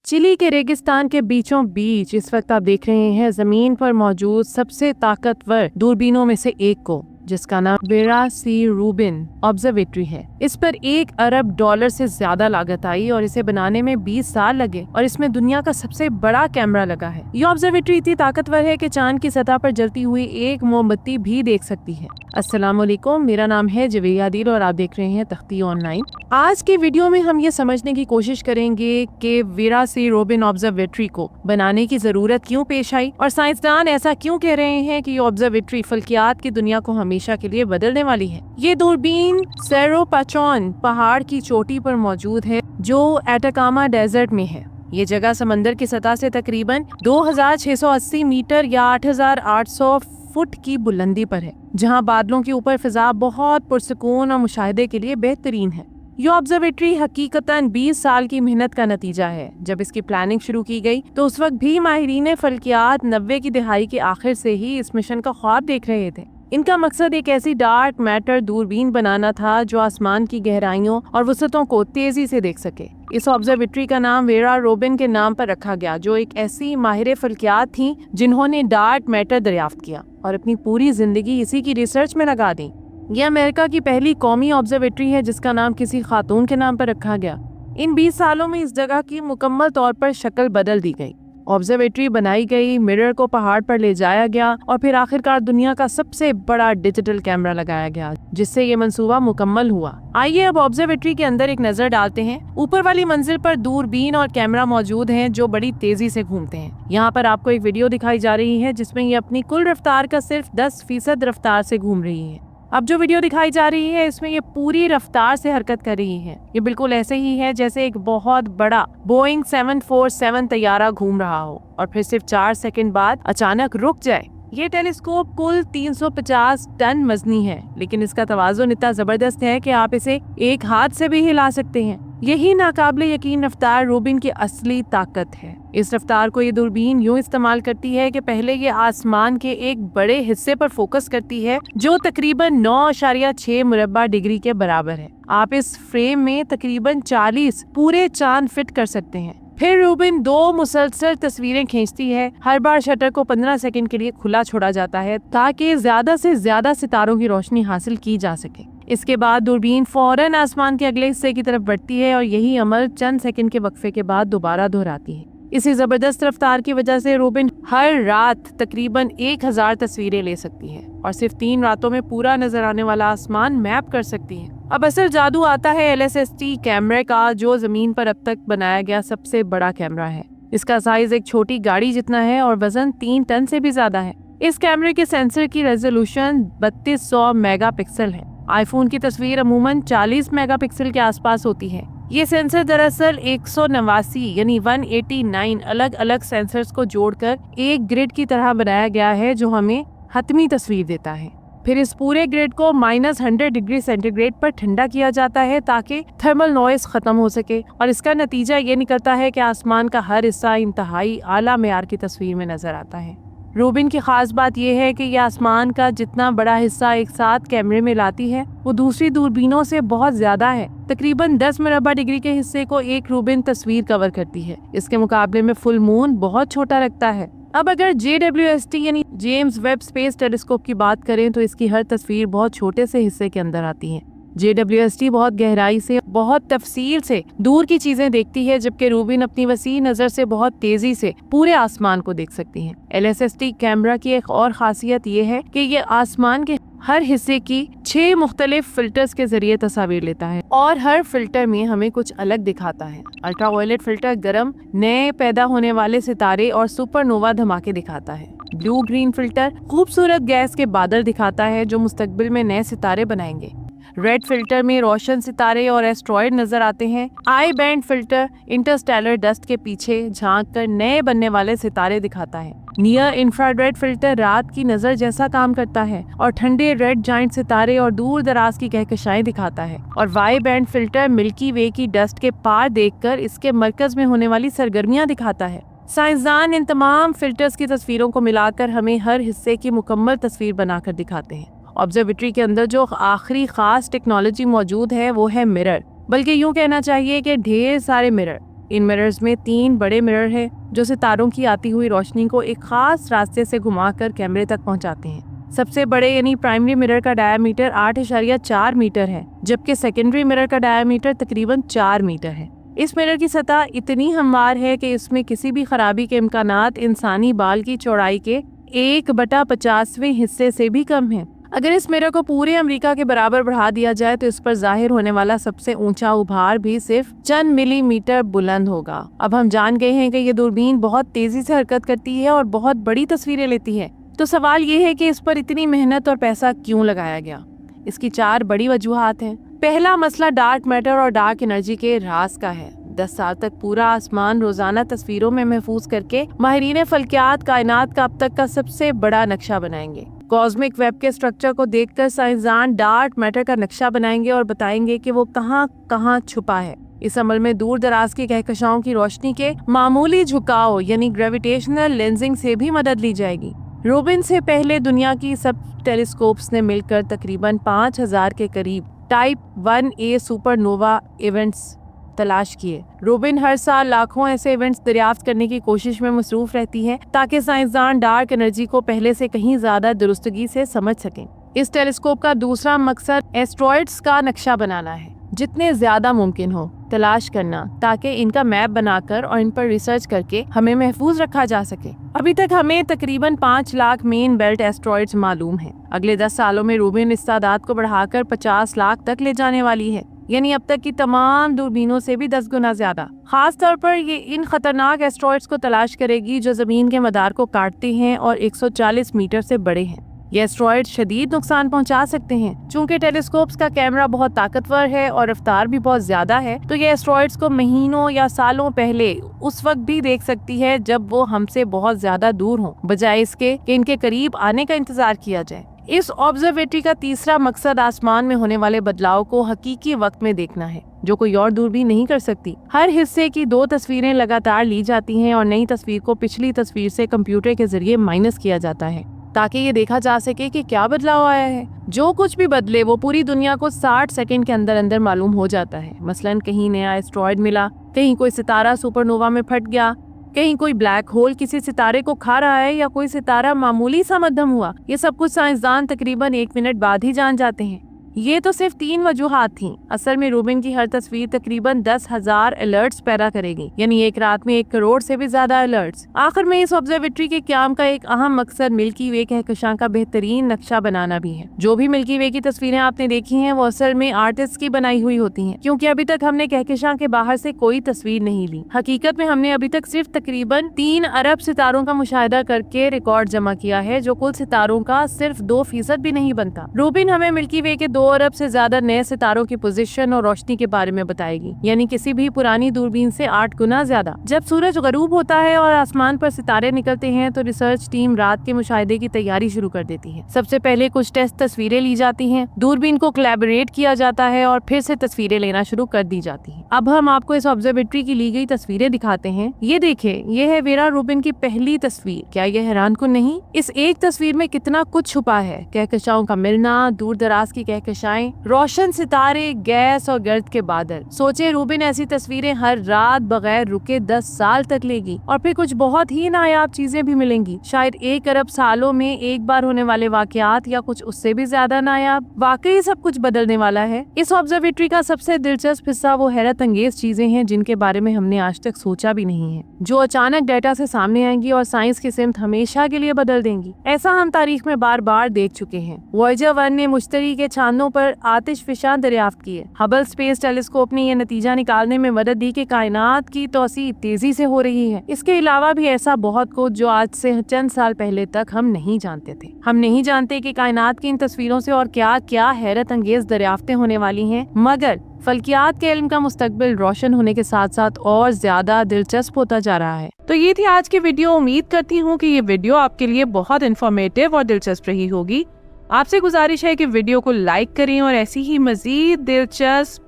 Chilli के रेगिस्तान के बीचों बीच इस वक्त आप देख रहे हैं जमीन पर मौजूद सबसे ताकतवर दूरबीनों में से एक को, जिसका नाम वेरा सी रूबिन ऑब्जर्वेटरी है। इस पर $1 अरब से ज्यादा लागत आई और इसे बनाने में 20 साल लगे और इसमें दुनिया का सबसे बड़ा कैमरा लगा है। ये ऑब्जर्वेटरी इतनी ताकतवर है कि चांद की सतह पर जलती हुई एक मोमबत्ती भी देख सकती है। अस्सलाम वालेकुम, मेरा नाम है जवेया दिल और आप देख रहे हैं तख्ती ऑनलाइन। आज के वीडियो में हम ये समझने की कोशिश करेंगे कि वेरा सी रूबिन ऑब्जर्वेटरी को बनाने की जरूरत क्यों पेश आई और साइंसदान ऐसा क्यों कह रहे हैं कि ये ऑब्जर्वेटरी फल्कियात की दुनिया को हमेशा के लिए बदलने वाली है। ये दूरबीन सेरो पाचोन पहाड़ की चोटी पर मौजूद है जो एटाकामा डेजर्ट में है। ये जगह समंदर की सतह से तकरीबन 2680 मीटर या 8800 फुट की बुलंदी पर है, जहां बादलों के ऊपर फिजा बहुत पुरसकून और मुशाहिदे के लिए बेहतरीन है। ये ऑब्जर्वेटरी हकीकतन 20 साल की मेहनत का नतीजा है। जब इसकी प्लानिंग शुरू की गई तो उस वक्त भी माहिरीन फल्कियात 90 की दहाई के आखिर से ही इस मिशन का ख्वाब देख रहे थे। इनका मकसद एक ऐसी डार्क मैटर दूरबीन बनाना था जो आसमान की गहराइयों और वसतों को तेजी से देख सके। इस ऑब्जर्वेटरी का नाम वेरा रूबिन के नाम पर रखा गया, जो एक ऐसी माहिर फल्कियात थी जिन्होंने डार्क मैटर दरियाफ्त किया और अपनी पूरी जिंदगी इसी की रिसर्च में लगा दी। यह अमेरिका की पहली कौमी ऑब्जर्वेटरी है जिसका नाम किसी खातून के नाम पर रखा गया। इन 20 सालों में इस जगह की मुकम्मल तौर पर शक्ल बदल दी गई। ऑब्जर्वेटरी बनाई गई, मिरर को पहाड़ पर ले जाया गया और फिर आखिरकार दुनिया का सबसे बड़ा डिजिटल कैमरा लगाया गया, जिससे ये मंसूबा मुकम्मल हुआ। आइए अब ऑब्जर्वेटरी के अंदर एक नजर डालते हैं। ऊपर वाली मंजिल पर दूरबीन और कैमरा मौजूद हैं जो बड़ी तेजी से घूमते हैं। यहाँ पर आपको एक वीडियो दिखाई जा रही है जिसमें ये अपनी कुल रफ्तार का सिर्फ 10% रफ्तार से घूम रही है। अब जो वीडियो दिखाई जा रही है इसमें ये पूरी रफ्तार से हरकत कर रही है। ये बिल्कुल ऐसे ही है जैसे एक बहुत बड़ा बोइंग 747 तैयारा घूम रहा हो और फिर सिर्फ 4 सेकंड बाद अचानक रुक जाए। ये टेलीस्कोप कुल 350 टन वजनी है, लेकिन इसका तवाज़ुन इतना जबरदस्त है कि आप इसे एक हाथ से भी हिला सकते हैं। यही नाकाबिले यकीन रफ्तार रूबिन की असली ताकत है। इस रफ्तार को ये दूरबीन यूं इस्तेमाल करती है कि पहले ये आसमान के एक बड़े हिस्से पर फोकस करती है जो तकरीबन 9.6 मुरब्बा डिग्री के बराबर है। आप इस फ्रेम में तकरीबन 40 पूरे चांद फिट कर सकते हैं। फिर रूबिन 2 मुसलसल तस्वीरें खींचती है। हर बार शटर को 15 सेकंड के लिए खुला छोड़ा जाता है ताकि ज्यादा से ज्यादा सितारों की रोशनी हासिल की जा सके। इसके बाद दूरबीन फौरन आसमान के अगले हिस्से की तरफ बढ़ती है और यही अमल चंद सेकंड के वक्फे के बाद दोबारा दोहराती है। इसी जबरदस्त रफ्तार की वजह से रूबिन हर रात तकरीबन 1000 तस्वीरें ले सकती है और सिर्फ 3 रातों में पूरा नजर आने वाला आसमान मैप कर सकती है। अब असल जादू आता है LSST कैमरे का, जो जमीन पर अब तक बनाया गया सबसे बड़ा कैमरा है। इसका साइज एक छोटी गाड़ी जितना है और वजन 3 टन से भी ज्यादा है। इस कैमरे के सेंसर की रेजोल्यूशन 3200 मेगापिक्सल है। आईफोन की तस्वीर अमूमन 40 मेगापिक्सल के आसपास होती है। ये सेंसर दरअसल 189 यानी 189 अलग अलग सेंसर्स को जोड़कर एक ग्रिड की तरह बनाया गया है जो हमें हतमी तस्वीर देता है। फिर इस पूरे ग्रिड को -100 डिग्री सेंटीग्रेड पर ठंडा किया जाता है ताकि थर्मल नॉइस खत्म हो सके और इसका नतीजा ये निकलता है कि आसमान का हर हिस्सा इंतहाई आला मेयार की तस्वीर में नजर आता है। रूबिन की खास बात यह है कि यह आसमान का जितना बड़ा हिस्सा एक साथ कैमरे में लाती है वो दूसरी दूरबीनों से बहुत ज्यादा है। तकरीबन 10 मुरब्बा डिग्री के हिस्से को एक रूबिन तस्वीर कवर करती है। इसके मुकाबले में फुल मून बहुत छोटा लगता है। अब अगर JWST यानी जेम्स वेब स्पेस टेलीस्कोप की बात करें तो इसकी हर तस्वीर बहुत छोटे से हिस्से के अंदर आती है। JWST बहुत गहराई से, बहुत तफसील से दूर की चीजें देखती है, जबकि रूबिन अपनी वसी नजर से बहुत तेजी से पूरे आसमान को देख सकती है। LSST कैमरा की एक और खासियत ये है कि ये आसमान के हर हिस्से की 6 मुख्तलिफ फिल्टर्स के जरिए तस्वीर लेता है और हर फिल्टर में हमें कुछ अलग दिखाता है। अल्ट्रावायलेट फिल्टर गर्म नए पैदा होने वाले सितारे और सुपरनोवा धमाके दिखाता है। ब्लू ग्रीन फिल्टर खूबसूरत गैस के बादल दिखाता है जो मुस्तकबिल में नए सितारे बनाएंगे। रेड फिल्टर में रोशन सितारे और एस्ट्रॉयड नजर आते हैं। I band filter Interstellar dust के पीछे झांक कर नए बनने वाले सितारे दिखाता है। नियर इंफ्रारेड फिल्टर रात की नजर जैसा काम करता है और ठंडे रेड जाइंट सितारे और दूर दराज की कहकशाएं दिखाता है। और वाई बैंड फिल्टर मिल्की वे की डस्ट के पार देखकर इसके मरकज में होने वाली सरगर्मियां दिखाता है। साइंसदान इन तमाम फिल्टर्स की तस्वीरों को मिलाकर हमें हर हिस्से की मुकम्मल तस्वीर बनाकर दिखाते हैं। ऑब्जर्वेटरी के अंदर जो आखिरी खास टेक्नोलॉजी मौजूद है वो है मिरर, बल्कि यूं कहना चाहिए कि ढेर सारे मिरर। इन मिरर्स में 3 बड़े मिरर है जो सितारों की आती हुई रोशनी को एक खास रास्ते से घुमाकर कैमरे तक पहुंचाते हैं। सबसे बड़े यानी प्राइमरी मिरर का डायमीटर 8.4 मीटर है, जबकि सेकेंडरी मिरर का डायमीटर तकरीबन 4 मीटर है। इस मिरर की सतह इतनी हमवार है कि इसमें किसी भी खराबी के इम्कानात इंसानी बाल की चौड़ाई के 1/50वें हिस्से से भी कम है। अगर इस मिरर को पूरे अमेरिका के बराबर बढ़ा दिया जाए तो इस पर जाहिर होने वाला सबसे ऊंचा उभार भी सिर्फ चंद मिलीमीटर बुलंद होगा। अब हम जान गए हैं कि ये दूरबीन बहुत तेजी से हरकत करती है और बहुत बड़ी तस्वीरें लेती है। तो सवाल ये है कि इस पर इतनी मेहनत और पैसा क्यों लगाया गया। इसकी 4 बड़ी वजूहात हैं। पहला मसला डार्क मैटर और डार्क एनर्जी के राज का है। 10 साल तक पूरा आसमान रोजाना तस्वीरों में महफूज करके माहिरीन फल्कियात कायनात का अब तक का सबसे बड़ा नक्शा बनाएंगे। कॉस्मिक वेब के स्ट्रक्चर को देखकर साइंसदान डार्क मैटर का नक्शा बनाएंगे और बताएंगे कि वो कहाँ कहाँ छुपा है। इस अमल में दूर दराज की कहकशाओं की रोशनी के मामूली झुकाव यानी ग्रेविटेशनल लेंसिंग से भी मदद ली जाएगी। रूबिन से पहले दुनिया की सब टेलीस्कोप्स ने मिलकर तकरीबन 5000 के करीब टाइप 1A सुपरनोवा इवेंट्स तलाश किए। रूबिन हर साल लाखों ऐसे इवेंट्स दरियाफ्त करने की कोशिश में मसरूफ रहती है ताकि साइंसदान डार्क एनर्जी को पहले से कहीं ज्यादा दुरुस्तगी से समझ सकें। इस टेलीस्कोप का दूसरा मकसद एस्ट्रॉइड्स का नक्शा बनाना है, जितने ज्यादा मुमकिन हो तलाश करना, ताकि इनका मैप बनाकर और इन पर रिसर्च करके हमें महफूज रखा जा सके। अभी तक हमें तकरीबन 5 लाख मेन बेल्ट एस्ट्रॉइड्स मालूम हैं। अगले 10 सालों में रूबिन इस तादाद को बढ़ाकर 50 लाख तक ले जाने वाली है, यानी अब तक की तमाम दूरबीनों से भी 10 गुना ज्यादा। खास तौर पर ये इन खतरनाक एस्ट्रॉइड्स को तलाश करेगी जो जमीन के मदार को काटते हैं और 140 मीटर से बड़े हैं। ये एस्ट्रॉइड शदीद नुकसान पहुंचा सकते हैं। चूंकि टेलीस्कोप्स का कैमरा बहुत ताकतवर है और रफ्तार भी बहुत ज्यादा है, तो ये एस्ट्रॉइड्स को महीनों या सालों पहले उस वक्त भी देख सकती है जब वो हमसे बहुत ज्यादा दूर हों, बजाय इसके कि इनके करीब आने का इंतजार किया जाए। इस ऑब्जर्वेटरी का तीसरा मकसद आसमान में होने वाले बदलाव को हकीकी वक्त में देखना है, जो कोई और दूरबीन नहीं कर सकती। हर हिस्से की 2 तस्वीरें लगातार ली जाती हैं और नई तस्वीर को पिछली तस्वीर से कंप्यूटर के जरिए माइनस किया जाता है, ताकि ये देखा जा सके कि क्या बदलाव आया है। जो कुछ भी बदले वो पूरी दुनिया को 60 सेकंड के अंदर अंदर मालूम हो जाता है। मसलन कहीं नया एस्ट्रॉइड मिला, कहीं कोई सितारा सुपरनोवा में फट गया, कहीं कोई ब्लैक होल किसी सितारे को खा रहा है, या कोई सितारा मामूली सा मध्यम हुआ। ये सब कुछ साइंसदान तकरीबन 1 मिनट बाद ही जान जाते हैं। ये तो सिर्फ 3 वजूहात थीं। असल में रूबिन की हर तस्वीर तकरीबन 10,000 अलर्ट्स पैदा करेगी, यानी एक रात में 1 करोड़ से भी ज्यादा अलर्ट्स। आखिर में इस ऑब्जर्वेटरी के क्याम का एक अहम मकसद मिल्की वे कहकशां का बेहतरीन नक्शा बनाना भी है। जो भी मिल्की वे की तस्वीरें आपने देखी हैं वो असल में आर्टिस्ट की बनाई हुई होती हैं, क्योंकि अभी तक हमने कहकशां के बाहर से कोई तस्वीर नहीं ली। हकीकत में हमने अभी तक सिर्फ तकरीबन 3 अरब सितारों का मुशाहिदा करके रिकॉर्ड जमा किया है, जो कुल सितारों का सिर्फ 2% भी नहीं बनता। रूबिन हमें मिल्की वे के 2 अरब से ज्यादा नए सितारों की पोजीशन और रोशनी के बारे में बताएगी, यानी किसी भी पुरानी दूरबीन से 8 गुना ज्यादा। जब सूरज गरूब होता है और आसमान पर सितारे निकलते हैं तो रिसर्च टीम रात के मुशाहिदे की तैयारी शुरू कर देती है। सबसे पहले कुछ टेस्ट तस्वीरें ली जाती हैं, दूरबीन को कोलैबोरेट किया जाता है और फिर से तस्वीरें लेना शुरू कर दी जाती हैं। अब हम आपको इस ऑब्जर्वेटरी की ली गई तस्वीरें दिखाते हैं। ये देखें, ये है वेरा रूबिन की पहली तस्वीर। क्या ये हैरानकुन नहीं? इस एक तस्वीर में कितना कुछ छुपा है। कहकशाओं का मिलना, दूर दराज की कहकशाएं, रोशन सितारे, गैस और गर्द के बादल। सोचे रूबिन ऐसी तस्वीरें हर रात बगैर रुके 10 साल तक लेगी, और फिर कुछ बहुत ही नायाब चीजें भी मिलेंगी। शायद 1 अरब सालों में एक बार होने वाले वाकयात, या कुछ उससे भी ज्यादा नायाब। वाकई सब कुछ बदलने वाला है। इस ऑब्जर्वेटरी का सबसे दिलचस्प हिस्सा वो हैरत अंगेज चीजें हैं जिनके बारे में हमने आज तक सोचा भी नहीं है, जो अचानक डेटा से सामने आएंगी और साइंस की सिमत हमेशा के लिए बदल देंगी। ऐसा हम तारीख में बार बार देख चुके हैं। वॉयेजर 1 ने मुश्तरी के चांदों पर आतिशफिशां दरियाफ्त की है। हबल स्पेस टेलीस्कोप ने यह नतीजा निकालने में मदद दी कि कायनात की तौसी तेजी से हो रही है। इसके अलावा भी ऐसा बहुत कुछ जो आज से चंद साल पहले तक हम नहीं जानते थे। हम नहीं जानते कि कायनात की इन तस्वीरों से और क्या क्या हैरत अंगेज दरियाफ्तें होने वाली हैं, मगर फल्कियात के इल्म का मुस्तकबिल रोशन होने के साथ साथ और ज्यादा दिलचस्प होता जा रहा है। तो ये थी आज की वीडियो। उम्मीद करती हूँ कि ये वीडियो आपके लिए बहुत इन्फॉर्मेटिव और दिलचस्प रही होगी। आपसे गुजारिश है कि वीडियो को लाइक करें और ऐसी ही मजीद दिलचस्प,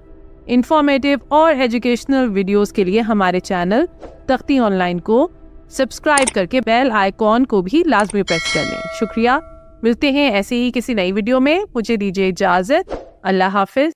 इंफॉर्मेटिव और एजुकेशनल वीडियोस के लिए हमारे चैनल तख्ती ऑनलाइन को सब्सक्राइब करके बेल आइकॉन को भी लाजमी प्रेस कर लें। शुक्रिया। मिलते हैं ऐसे ही किसी नई वीडियो में। मुझे दीजिए इजाजत। अल्लाह हाफिज।